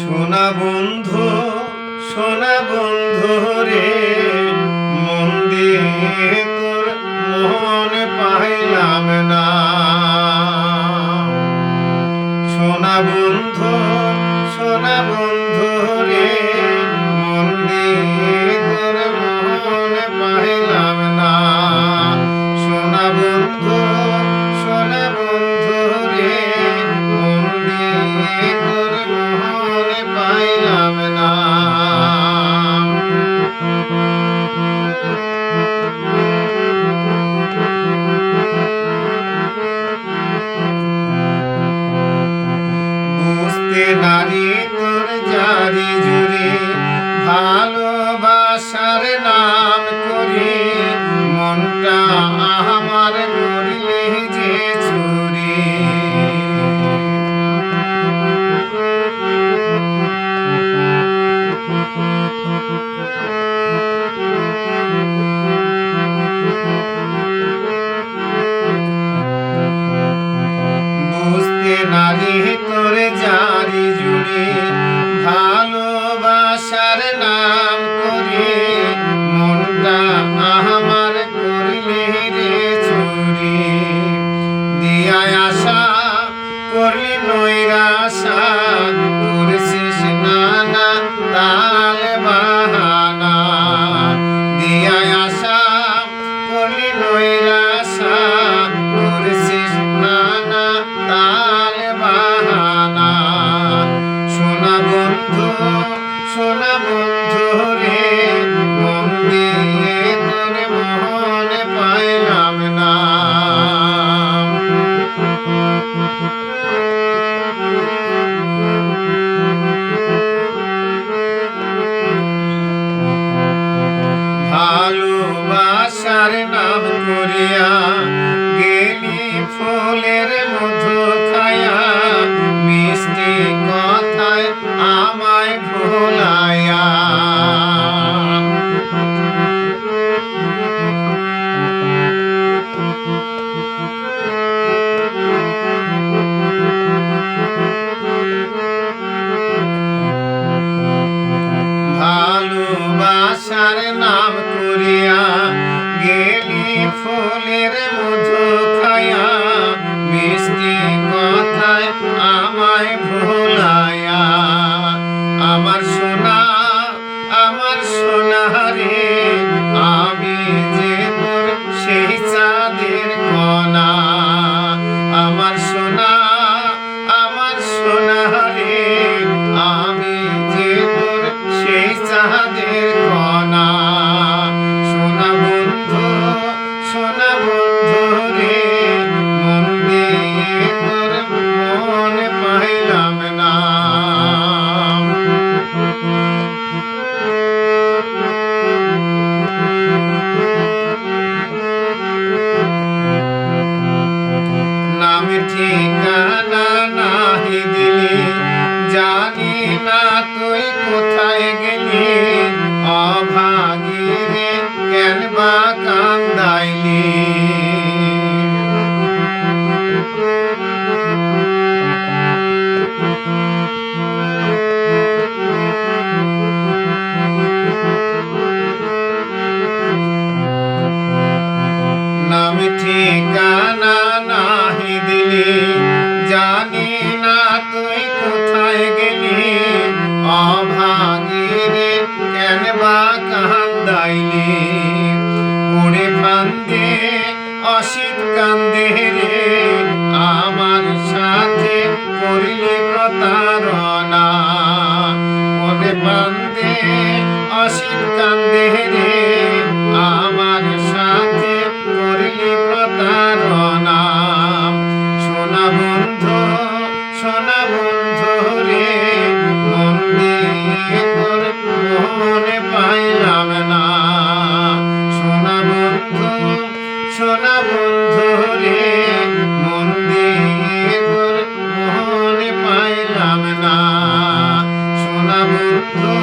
সোনা বন্ধু সোনা বন্ধু রে, মন দিয়ে তোর মন পাইলাম না। সোনা বন্ধু রে, মন দিয়ে তোর মন পাইলাম না। সোনা বন্ধু রে, মন দিয়ে তোর মন পাইলাম না। বুঝতে নারী তোর জারি জুড়ে, ভালোবাসার নাম করে মনটা আমার করলে যে চুরি। বুঝতে নারী তোর জারি জুড়ে, ভালোবাসার নাম করে মনটা আমার করলে রে চুরি। দিয়ায় আশা করলি নৈরাশা, করছিস নানা তাল বাহানা। দিয়ায় আশা করলি নৈরাশা, করছিস নানা তাল বাহানা। সোনা বন্ধু রে, মন দিয়ে তোর মন পাইলাম না। ভালোবাসার নাম করিয়া গেলি ফুলের মধু খায়া, মিষ্টি কথায় আমায় ভোলায়া। ভালোবাসার নাম করিয়া গেলি ফুলের মধু খায়া, মিষ্টি কথায় আমায় ভোলায়া। আমার সোনা রে, আমি যে তোর সেই চাঁদের কণা। আমার সোনা রে, আমি যে তোর সেই চাঁদের কণা। সোনা বন্ধু রে, মন দিয়ে তোর মন পাইলাম না। নাম ঠিকানা নাহি দিলি, জানি না তুই কোথায় গেলি। অভাগী রে, কেন বা কান্দাইলি। নাম ঠিকানা নাহি দিলি, জানি না তুই কোথায় গেলি। অভাগী রে, কেন বা কান্দাইলি। পড়ে ফান্দে অসিত কান্দে রে, আমার সাথে করলি প্রতারণা। পড়ে ফান্দে অসিত কান্দে রে, আমার সাথে করলি প্রতারণা। সোনা বন্ধু রে, মন দিয়ে তোর মন পাইলাম না। সোনা বন্ধু রে, মন দিয়ে তোর মন পাইলাম না। সোনা বন্ধু